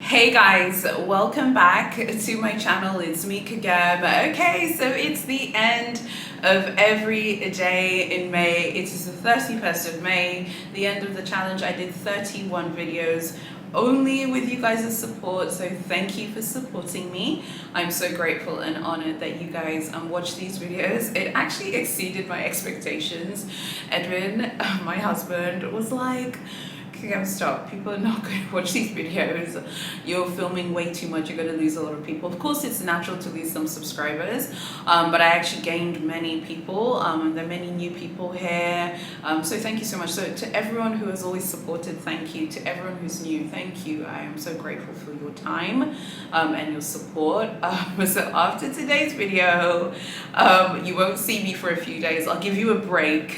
Hey guys, welcome back to my channel. It's me again. Okay, so it's the end of every day in May. It is the 31st of May, the end of the challenge. I did 31 videos only with you guys' support, so thank you for supporting me. I'm so grateful and honored that you guys watch these videos. It actually exceeded my expectations. Edwin, my husband, was like, okay, stop. People are not going to watch these videos. You're filming way too much. You're going to lose a lot of people. Of course, it's natural to lose some subscribers, but I actually gained many people. There are many new people here. So thank you so much. So to everyone who has always supported, thank you. To everyone who's new, thank you. I am so grateful for your time and your support. So after today's video, you won't see me for a few days. I'll give you a break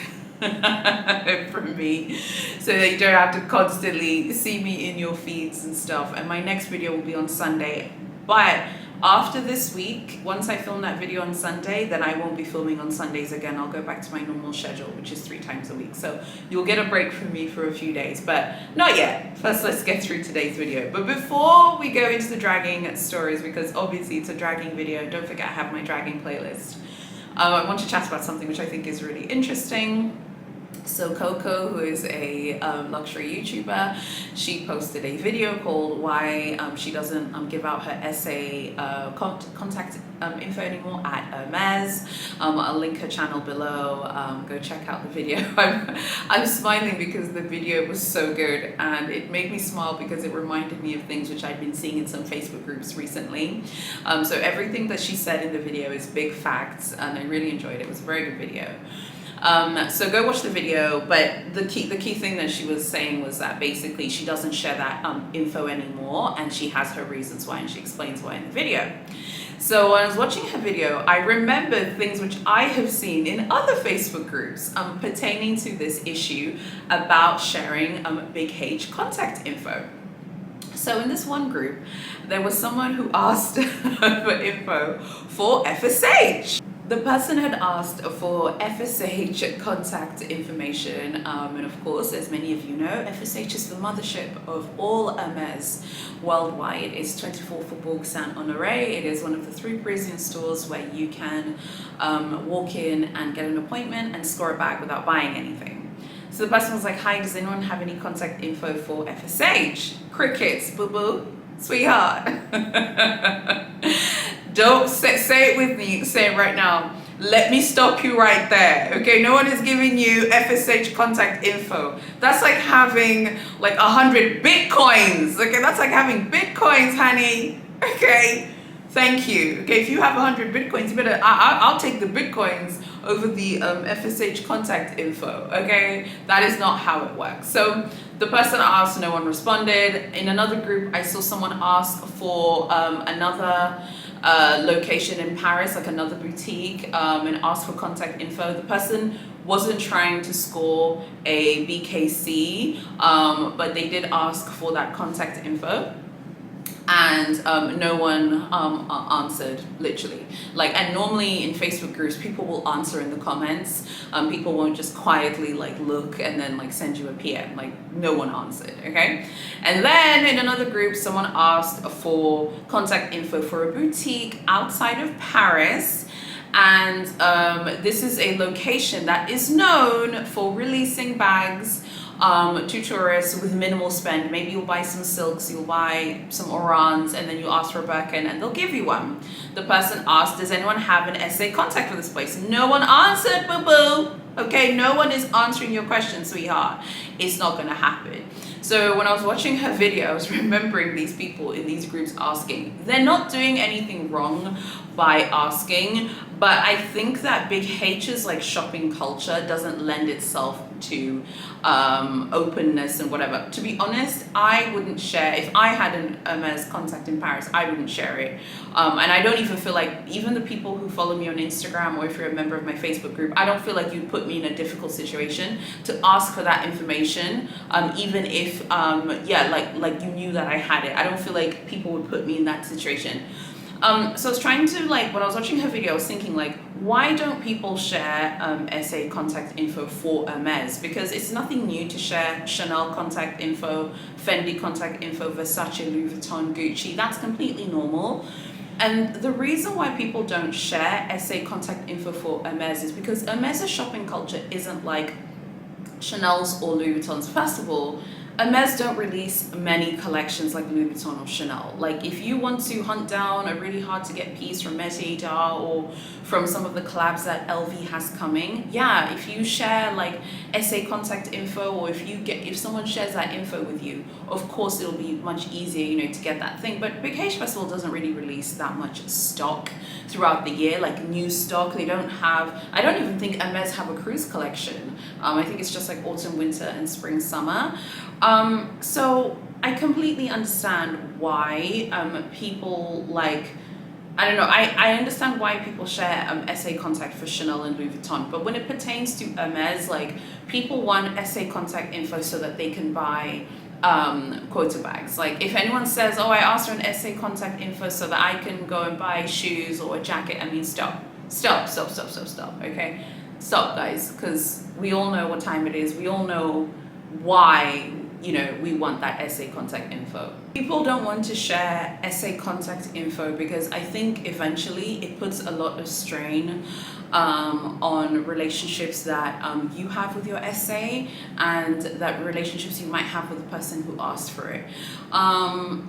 from me so that you don't have to constantly see me in your feeds and stuff. And my next video will be on Sunday, but after this week, once I film that video on Sunday, then I won't be filming on Sundays again. I'll go back to my normal schedule, which is 3 times a week. So you'll get a break from me for a few days, but not yet. First, let's get through today's video. But before we go into the dragging stories, because obviously it's a dragging video, don't forget I have my dragging playlist. I want to chat about something which I think is really interesting. So Coco, who is a luxury YouTuber, she posted a video called why she doesn't give out her essay contact info anymore at Hermes. I'll link her channel below. Go check out the video. I'm smiling because the video was so good and it made me smile because it reminded me of things which I'd been seeing in some Facebook groups recently. So everything that she said in the video is big facts and I really enjoyed it. It was a very good video. So go watch the video, but the key thing that she was saying was that basically she doesn't share that info anymore and she has her reasons why and she explains why in the video. So when I was watching her video, I remembered things which I have seen in other Facebook groups pertaining to this issue about sharing big H contact info. So in this one group, there was someone who asked for info for FSH. The person had asked for FSH contact information, and of course, as many of you know, FSH is the mothership of all Hermes worldwide. It's 24 Faubourg Saint-Honoré. It is one of the 3 Parisian stores where you can walk in and get an appointment and score a bag without buying anything. So the person was like, hi, does anyone have any contact info for FSH? Crickets, boo-boo, sweetheart. Don't say it with me, say it right now. Let me stop you right there, okay? No one is giving you FSH contact info. That's like having like 100 Bitcoins, okay? That's like having Bitcoins, honey, okay? Thank you, okay? If you have 100 Bitcoins, you better, I'll take the Bitcoins over the FSH contact info, okay? That is not how it works. So the person asked, no one responded. In another group, I saw someone ask for another location in Paris, like another boutique, and ask for contact info. The person wasn't trying to score a BKC, but they did ask for that contact info. And no one answered, literally. Like, and normally in Facebook groups, people will answer in the comments. People won't just quietly like look and then like send you a PM. Like, no one answered, okay? And then in another group, someone asked for contact info for a boutique outside of Paris. And this is a location that is known for releasing bags to tourists with minimal spend. Maybe you'll buy some silks, you'll buy some orans, and then you ask for a Birkin and they'll give you one. The person asked, does anyone have an SA contact for this place? No one answered, boo-boo. Okay, no one is answering your question, sweetheart. It's not gonna happen. So when I was watching her video, I was remembering these people in these groups asking. They're not doing anything wrong by asking, but I think that big H's like shopping culture doesn't lend itself to openness and whatever. To be honest, I wouldn't share, if I had an Hermes contact in Paris, I wouldn't share it. And I don't even feel like, even the people who follow me on Instagram or if you're a member of my Facebook group, I don't feel like you'd put me in a difficult situation to ask for that information, even if, yeah, like you knew that I had it. I don't feel like people would put me in that situation. So I was trying to, like, when I was watching her video, I was thinking, like, why don't people share SA contact info for Hermes? Because it's nothing new to share Chanel contact info, Fendi contact info, Versace, Louis Vuitton, Gucci. That's completely normal. And the reason why people don't share SA contact info for Hermes is because Hermes' shopping culture isn't like Chanel's or Louis Vuitton's. First of all, Hermes don't release many collections like Louis Vuitton or Chanel. Like if you want to hunt down a really hard to get piece from Metier or from some of the collabs that LV has coming, yeah, if you share like SA contact info, or if someone shares that info with you, of course it'll be much easier, you know, to get that thing. But Big H Festival doesn't really release that much stock throughout the year, like new stock. They don't have, I don't even think Hermes have a cruise collection. I think it's just like autumn, winter, and spring, summer. So I completely understand why people like, I don't know, I understand why people share SA contact for Chanel and Louis Vuitton, but when it pertains to Hermes, like people want SA contact info so that they can buy quota bags. Like if anyone says, oh, I asked for an SA contact info so that I can go and buy shoes or a jacket, I mean, stop, okay? Stop, guys, because we all know what time it is. We all know why, you know, we want that SA contact info. People don't want to share SA contact info because I think eventually it puts a lot of strain on relationships that you have with your SA, and that relationships you might have with the person who asked for it.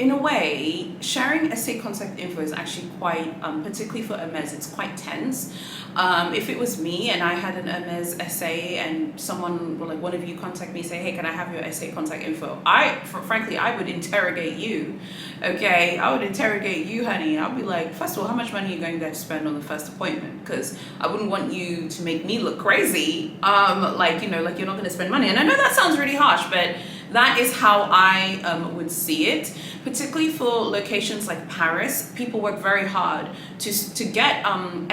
In a way, sharing SA contact info is actually quite, particularly for Hermes, it's quite tense. If it was me and I had an Hermes SA and someone, like one of you contact me, say, hey, can I have your SA contact info? Frankly, I would interrogate you, okay? I would interrogate you, honey. I'll be like, first of all, how much money are you going to spend on the first appointment? Because I wouldn't want you to make me look crazy, like, you know, like you're not going to spend money. And I know that sounds really harsh, but that is how I would see it, particularly for locations like Paris. People work very hard to get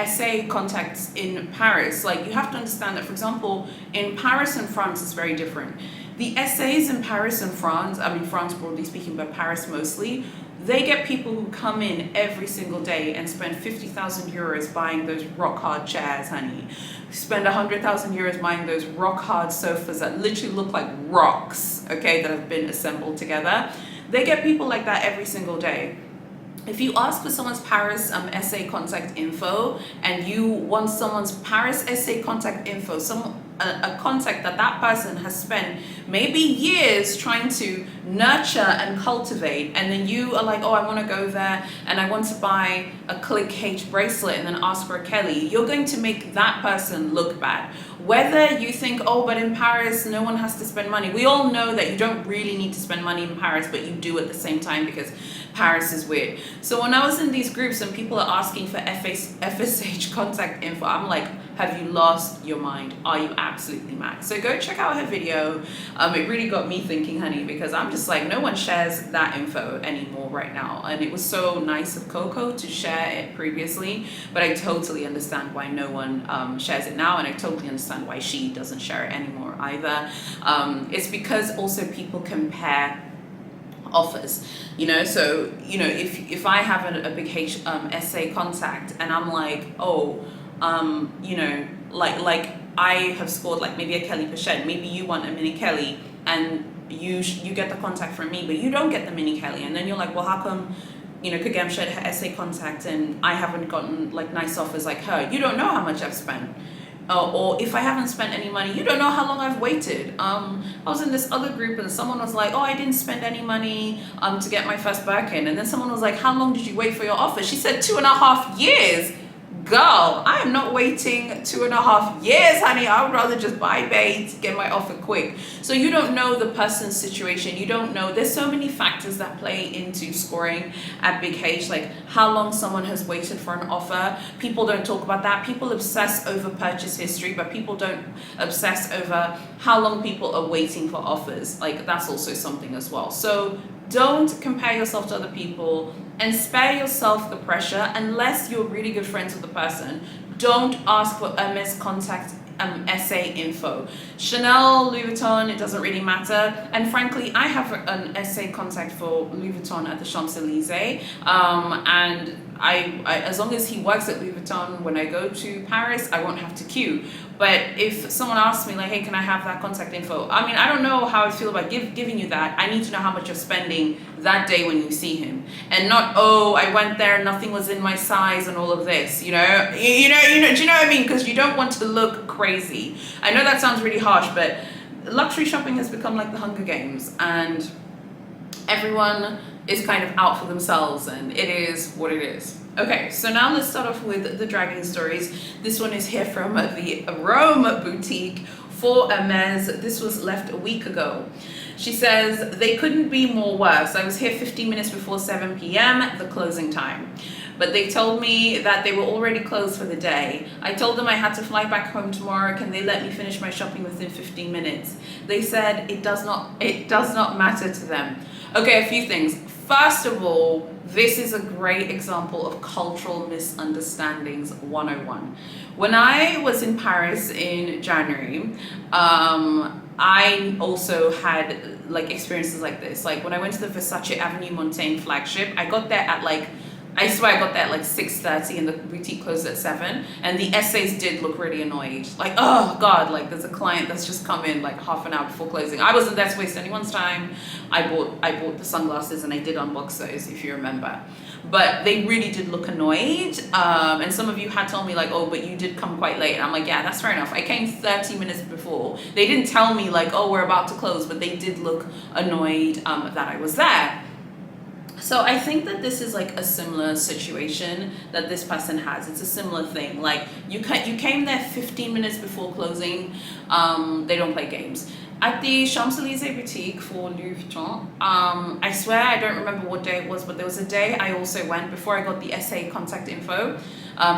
SA contacts in Paris. Like you have to understand that, for example, in Paris and France it's very different. The SAs in Paris and France, I mean France broadly speaking, but Paris mostly, they get people who come in every single day and spend 50,000 euros buying those rock hard chairs, honey. Spend 100,000 euros buying those rock hard sofas that literally look like rocks, okay, that have been assembled together. They get people like that every single day. If you ask for someone's Paris SA contact info and you want someone's Paris SA contact info, a contact that person has spent maybe years trying to nurture and cultivate, and then you are like, oh, I want to go there and I want to buy a Click H bracelet and then ask for a Kelly, you're going to make that person look bad. Whether you think, oh, but in Paris no one has to spend money, we all know that you don't really need to spend money in Paris, but you do at the same time because Paris is weird. So when I was in these groups and people are asking for FSH contact info, I'm like, have you lost your mind? Are you absolutely mad? So go check out her video. It really got me thinking, honey, because I'm just like, no one shares that info anymore right now. And it was so nice of Coco to share it previously, but I totally understand why no one shares it now, and I totally understand why she doesn't share it anymore either. It's because also people compare offers, you know. So, you know, if I have a big SA contact and I'm like, oh, you know, like I have scored like maybe a Kelly Pochette, maybe you want a mini Kelly and you get the contact from me, but you don't get the mini Kelly, and then you're like, well, how come, you know, Kagam shared her SA contact and I haven't gotten like nice offers like her? You don't know how much I've spent. Or if I haven't spent any money, you don't know how long I've waited. I was in this other group and someone was like, oh, I didn't spend any money to get my first Birkin. And then someone was like, how long did you wait for your offer? She said 2.5 years. Girl, I am not waiting 2.5 years, honey. I would rather just buy bait, get my offer quick. So you don't know the person's situation. You don't know. There's so many factors that play into scoring at Big H, like how long someone has waited for an offer. People don't talk about that. People obsess over purchase history, but people don't obsess over how long people are waiting for offers. Like that's also something as well. So don't compare yourself to other people and spare yourself the pressure unless you're really good friends with the person. Don't ask for Hermes contact essay info. Chanel, Louis Vuitton, it doesn't really matter. And frankly, I have an essay contact for Louis Vuitton at the Champs-Elysees. And I, as long as he works at Louis Vuitton, when I go to Paris, I won't have to queue. But if someone asks me like, hey, can I have that contact info? I mean, I don't know how I feel about giving you that. I need to know how much you're spending that day when you see him, and not, oh, I went there, nothing was in my size, and all of this. You know. Do you know what I mean? Because you don't want to look crazy. I know that sounds really harsh, but luxury shopping has become like the Hunger Games, and everyone is kind of out for themselves, and it is what it is. Okay, so now let's start off with the dragging stories. This one is here from the Rome boutique for Hermes. This was left a week ago. She says, they couldn't be more worse. I was here 15 minutes before 7 p.m., the closing time. But they told me that they were already closed for the day. I told them I had to fly back home tomorrow. Can they let me finish my shopping within 15 minutes? They said it does not matter to them. Okay, a few things. First of all, this is a great example of cultural misunderstandings 101. When I was in Paris in January, I also had like experiences like this. Like when I went to the Versace Avenue Montaigne flagship, I got there at like, I swear I got there at like 6:30 and the boutique closed at 7, and the essays did look really annoyed. Like, oh God, like there's a client that's just come in like half an hour before closing. I wasn't there to waste anyone's time. I bought the sunglasses and I did unbox those, if you remember. But they really did look annoyed. And some of you had told me like, oh, but you did come quite late. And I'm like, yeah, that's fair enough. I came 30 minutes before. They didn't tell me like, oh, we're about to close, but they did look annoyed that I was there. So I think that this is like a similar situation that this person has. It's a similar thing. Like you came there 15 minutes before closing. They don't play games. At the Champs-Elysees boutique for Louis Vuitton, I swear I don't remember what day it was, but there was a day I also went before I got the SA contact info,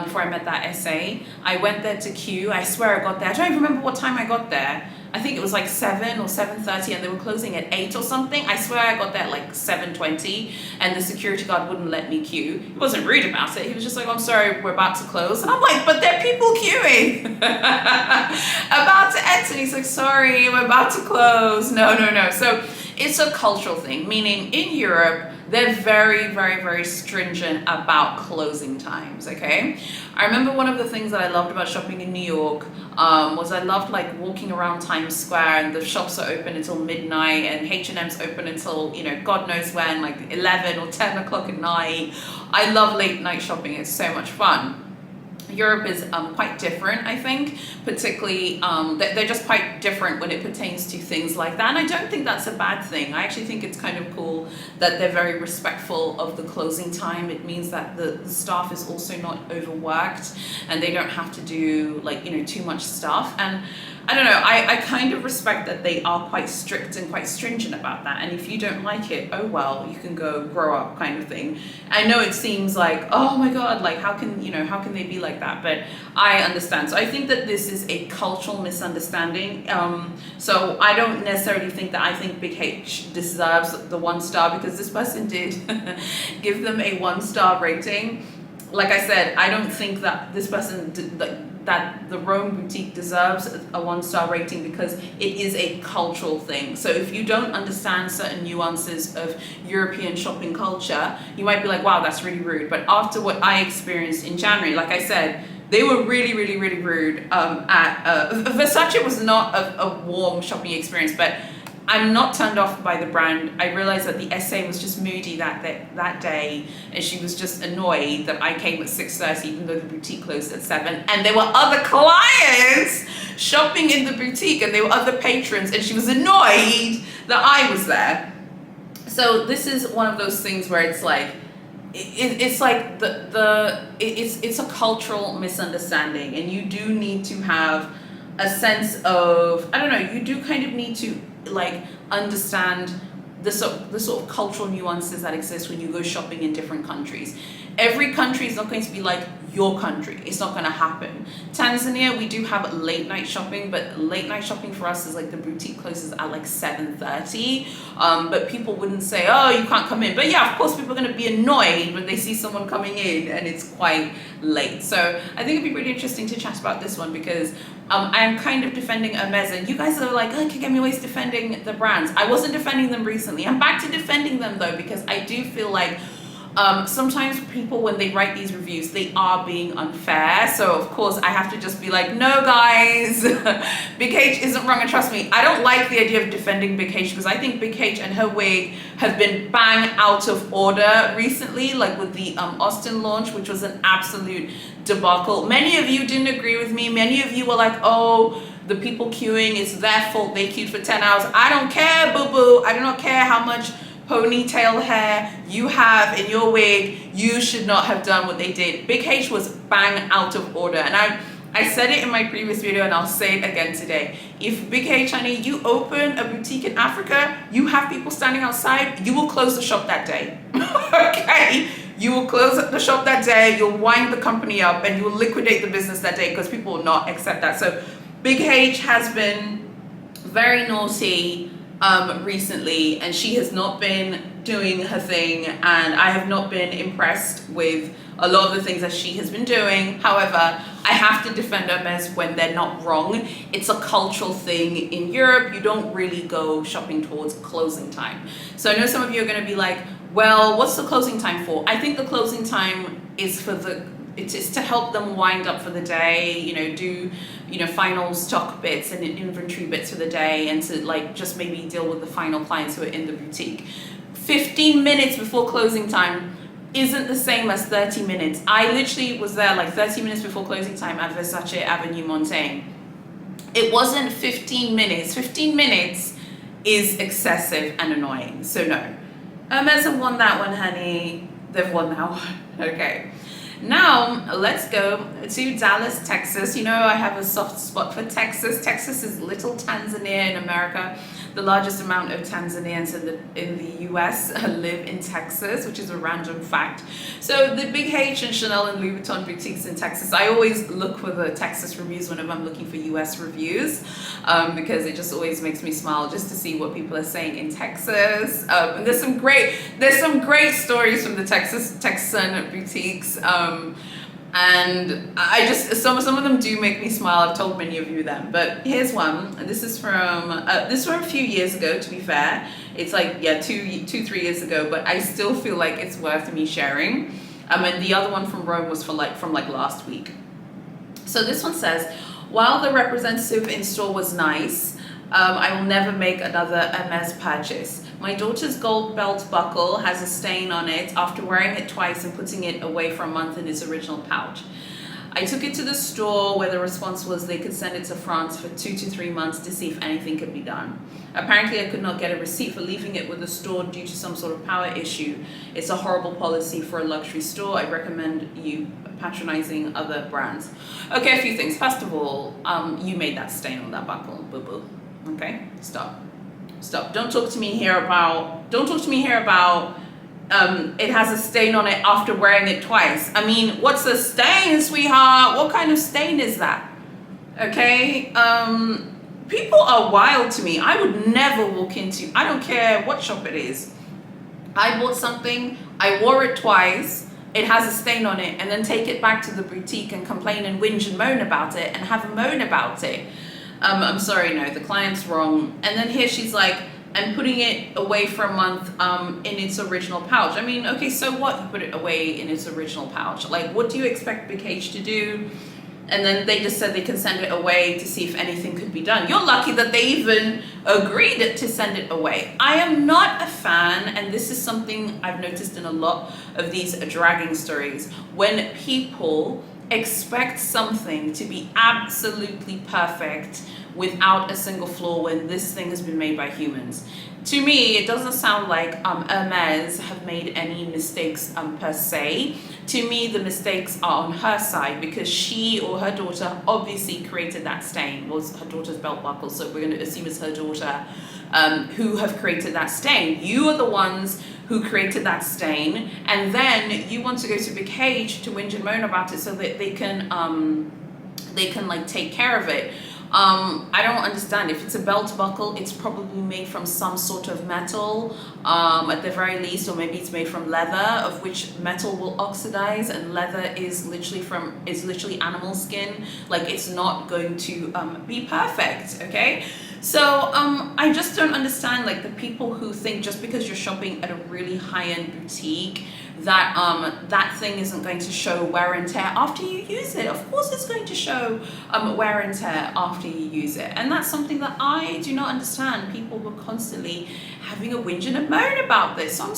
before I met that SA. I went there to queue. I swear I got there. I don't even remember what time I got there. I think it was like 7 or 7:30 and they were closing at 8 or something. I swear I got there at like 7:20 and the security guard wouldn't let me queue. He wasn't rude about it. He was just like, I'm sorry, we're about to close. And I'm like, but there are people queuing. About to enter. He's like, sorry, we're about to close. No. So it's a cultural thing, meaning in Europe, they're very, very, very stringent about closing times, okay? I remember one of the things that I loved about shopping in New York was I loved like walking around Times Square, and the shops are open until midnight and H&M's open until, you know, God knows when, like 11 or 10 o'clock at night. I love late night shopping. It's so much fun. Europe is quite different, I think, particularly they're just quite different when it pertains to things like that, and I don't think that's a bad thing. I actually think it's kind of cool that they're very respectful of the closing time. It means that the staff is also not overworked and they don't have to do like, you know, too much stuff. And I don't know, I kind of respect that they are quite strict and quite stringent about that, and if you don't like it, oh well, you can go grow up kind of thing. I know it seems like, oh my God, like how can they be like that, but I understand. So I think that this is a cultural misunderstanding. So I don't necessarily think that I think Big H deserves the 1 star, because this person did give them a 1-star rating. Like I said, I don't think that this person did, that the Rome boutique deserves a 1-star rating, because it is a cultural thing. So if you don't understand certain nuances of European shopping culture, you might be like, wow, that's really rude. But after what I experienced in January, like I said, they were really, really, really rude. Versace was not a warm shopping experience, but I'm not turned off by the brand. I realized that the SA was just moody that day, and she was just annoyed that I came at 6:30 even though the boutique closed at 7, and there were other clients shopping in the boutique and there were other patrons, and she was annoyed that I was there. So this is one of those things where it's like it's like it's a cultural misunderstanding, and you do need to have a sense of, I don't know, you do kind of need to like understand the sort of cultural nuances that exist when you go shopping in different countries. Every country is not going to be like your country. It's not going to happen. Tanzania, we do have late night shopping, but late night shopping for us is like the boutique closes at like 7:30. But people wouldn't say, oh, you can't come in. But yeah, of course, people are going to be annoyed when they see someone coming in and it's quite late. So I think it'd be really interesting to chat about this one, because I am kind of defending Hermes, and you guys are like, oh, Kagemi always defending the brands. I wasn't defending them recently. I'm back to defending them though, because I do feel like sometimes people, when they write these reviews, they are being unfair. So of course I have to just be like, no guys, Big H isn't wrong, and trust me, I don't like the idea of defending Big H, because I think Big H and her wig have been bang out of order recently, like with the Austin launch, which was an absolute debacle. Many of you didn't agree with me. Many of you were like, oh, the people queuing, it's their fault, they queued for 10 hours. I don't care, boo-boo. I do not care how much ponytail hair you have in your wig. You should not have done what they did. Big H was bang out of order, and I said it in my previous video, and I'll say it again today. If Big H, honey, you open a boutique in Africa, you have people standing outside, you will close the shop that day. Okay, you will close the shop that day, you'll wind the company up, and you will liquidate the business that day, because people will not accept that. So Big H has been very naughty recently, and she has not been doing her thing, and I have not been impressed with a lot of the things that she has been doing. However, I have to defend Hermes when they're not wrong. It's a cultural thing in Europe. You don't really go shopping towards closing time. So I know some of you are going to be like, well, what's the closing time for? I think the closing time is for it is to help them wind up for the day, you know, do, you know, final stock bits and inventory bits for the day, and to like just maybe deal with the final clients who are in the boutique. 15 minutes before closing time isn't the same as 30 minutes. I literally was there like 30 minutes before closing time at Versace Avenue Montaigne. It wasn't 15 minutes. 15 minutes is excessive and annoying. So no. Hermes have won that one, honey. They've won that one. Okay. Now, let's go to Dallas, Texas. You know, I have a soft spot for Texas. Texas is little Tanzania in America. The largest amount of Tanzanians in the US live in Texas, which is a random fact. So the Big H and Chanel and Louis Vuitton boutiques in Texas, I always look for the Texas reviews whenever I'm looking for US reviews, because it just always makes me smile just to see what people are saying in Texas. And there's some great stories from the Texan boutiques. And I just, some of them do make me smile. I've told many of you them, but here's one, and this is from a few years ago, to be fair. It's like, yeah, 3 years ago, but I still feel like it's worth me sharing. And the other one from Rome was from last week. So this one says, while the representative in store was nice, I will never make another Hermes purchase. My daughter's gold belt buckle has a stain on it after wearing it twice and putting it away for a month in its original pouch. I took it to the store, where the response was they could send it to France for 2 to 3 months to see if anything could be done. Apparently I could not get a receipt for leaving it with the store due to some sort of power issue. It's a horrible policy for a luxury store. I recommend you patronizing other brands. Okay, a few things. First of all, you made that stain on that buckle, boo-boo. Okay, stop. Don't talk to me here about it has a stain on it after wearing it twice. I mean, what's a stain, sweetheart? What kind of stain is that? Okay, people are wild to me. I would never walk into, I don't care what shop it is. I bought something, I wore it twice, it has a stain on it, and then take it back to the boutique and complain and whinge and moan about it and have a moan about it. I'm sorry, no, the client's wrong. And then here she's like, I'm putting it away for a month in its original pouch. I mean, okay, so what? You put it away in its original pouch. Like, what do you expect Big H to do? And then they just said they can send it away to see if anything could be done. You're lucky that they even agreed to send it away. I am not a fan, and this is something I've noticed in a lot of these dragging stories, when people expect something to be absolutely perfect without a single flaw when this thing has been made by humans. To me, it doesn't sound like Hermes have made any mistakes per se. To me, the mistakes are on her side, because she or her daughter obviously created that stain. It was her daughter's belt buckle, so we're going to assume it's her daughter who have created that stain. You are the ones who created that stain, and then you want to go to Big H to whinge and moan about it so that they can like take care of it. I don't understand. If it's a belt buckle, it's probably made from some sort of metal, at the very least, or maybe it's made from leather, of which metal will oxidize, and leather is literally animal skin. Like, it's not going to be perfect, okay? So I just don't understand, like, the people who think just because you're shopping at a really high-end boutique that that thing isn't going to show wear and tear after you use it. Of course it's going to show wear and tear after you use it, and that's something that I do not understand. People were constantly having a whinge and a moan about this. So I'm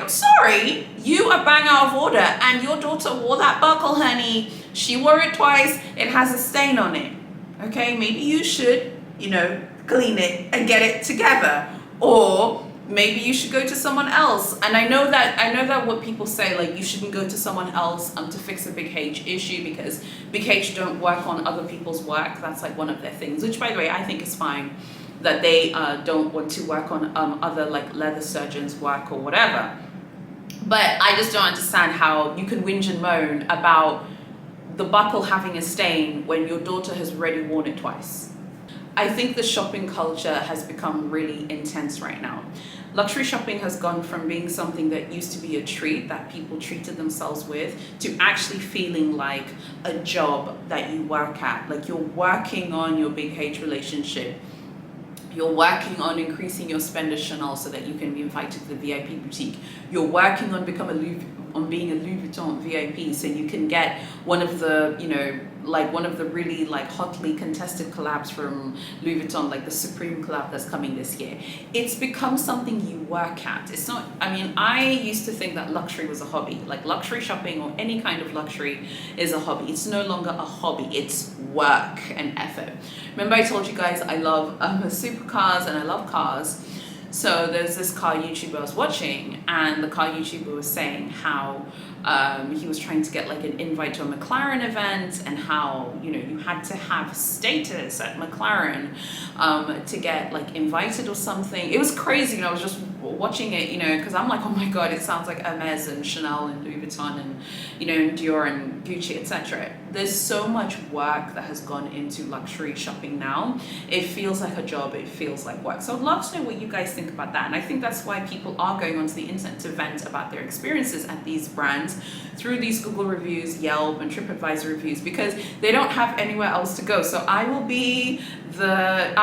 sorry, you are bang out of order, and your daughter wore that buckle, honey. She wore it twice, it has a stain on it, okay? Maybe you should, you know, clean it and get it together, or maybe you should go to someone else. And I know that what people say, like, you shouldn't go to someone else to fix a big H issue because big H don't work on other people's work. That's like one of their things, which, by the way, I think is fine, that they don't want to work on other, like, leather surgeons' work or whatever. But I just don't understand how you can whinge and moan about the buckle having a stain when your daughter has already worn it twice. I think the shopping culture has become really intense right now. Luxury shopping has gone from being something that used to be a treat that people treated themselves with to actually feeling like a job that you work at. Like, you're working on your big H relationship. You're working on increasing your spend at Chanel so that you can be invited to the VIP boutique. You're working on being a Louis Vuitton VIP so you can get one of the, you know, like one of the really, like, hotly contested collabs from Louis Vuitton, like the Supreme collab that's coming this year. It's become something you work at. It's not, I mean, I used to think that luxury was a hobby. Like, luxury shopping or any kind of luxury is a hobby. It's no longer a hobby, it's work and effort. Remember I told you guys I love supercars and I love cars. So there's this car YouTuber I was watching, and the car YouTuber was saying how he was trying to get, like, an invite to a McLaren event, and how, you know, you had to have status at McLaren to get, like, invited or something. It was crazy, you know. I was just watching it, you know, because I'm like, oh my god, it sounds like Hermes and Chanel and Louis Vuitton and, you know, Dior and Gucci, etc. There's so much work that has gone into luxury shopping now. It feels like a job, it feels like work. So I'd love to know what you guys think about that. And I think that's why people are going onto the internet to vent about their experiences at these brands through these Google reviews, Yelp and TripAdvisor reviews, because they don't have anywhere else to go. So I will be the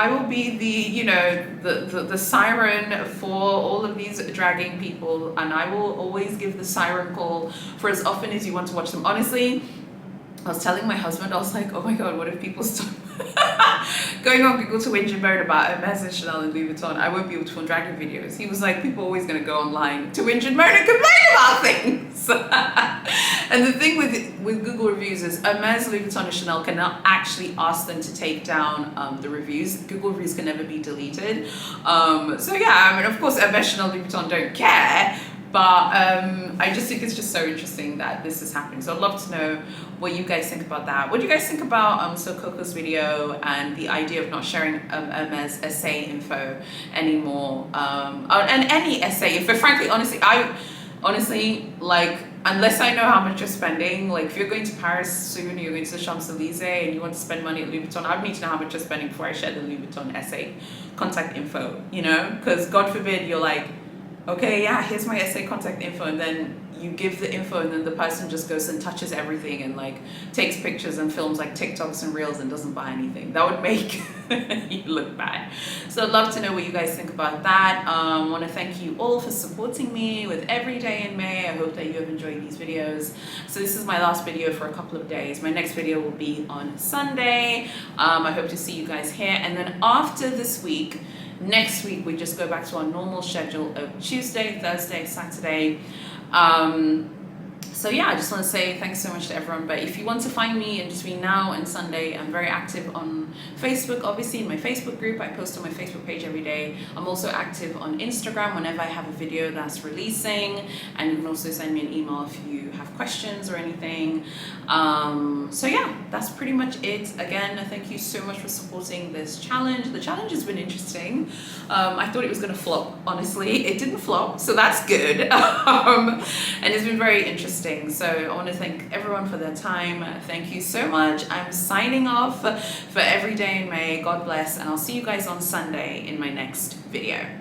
you know, the siren for all of these dragging people, and I will always give the siren call for as often as you want to watch them. Honestly, I was telling my husband, I was like, oh my god, what if people stop going on Google to whinge and moan about Hermes and Chanel and Louis Vuitton? I won't be able to film dragging videos. He was like, people are always going to go online to whinge and moan and complain about things. And the thing with Google reviews is Hermes, Louis Vuitton and Chanel cannot actually ask them to take down the reviews. Google reviews can never be deleted. So yeah, I mean, of course Hermes, Chanel, Louis Vuitton don't care, but I just think it's just so interesting that this is happening. So I'd love to know what you guys think about that. What do you guys think about So Coco's video and the idea of not sharing Hermes SA info anymore, and any SA info? Frankly, honestly, like, unless I know how much you're spending, like, if you're going to Paris soon, you're going to the Champs-Elysees and you want to spend money at Louis Vuitton, I would need to know how much you're spending before I share the Louis Vuitton SA contact info, you know? Because God forbid you're like, okay, yeah, here's my SA contact info, and then you give the info and then the person just goes and touches everything and, like, takes pictures and films, like, TikToks and Reels and doesn't buy anything. That would make you look bad. So I'd love to know what you guys think about that. I want to thank you all for supporting me with every day in May. I hope that you have enjoyed these videos. So this is my last video for a couple of days. My next video will be on Sunday. I hope to see you guys here. And then after this week, next week, we just go back to our normal schedule of Tuesday, Thursday, Saturday. So yeah, I just want to say thanks so much to everyone. But if you want to find me in between now and Sunday, I'm very active on Facebook, obviously in my Facebook group. I post on my Facebook page every day. I'm also active on Instagram whenever I have a video that's releasing, and you can also send me an email if you have questions or anything. So yeah, that's pretty much it. Again, thank you so much for supporting this challenge. The challenge has been interesting. I thought it was going to flop, honestly. It didn't flop, so that's good. And it's been very interesting. exciting. So I want to thank everyone for their time. Thank you so much. I'm signing off for every day in May. God bless, and I'll see you guys on Sunday in my next video.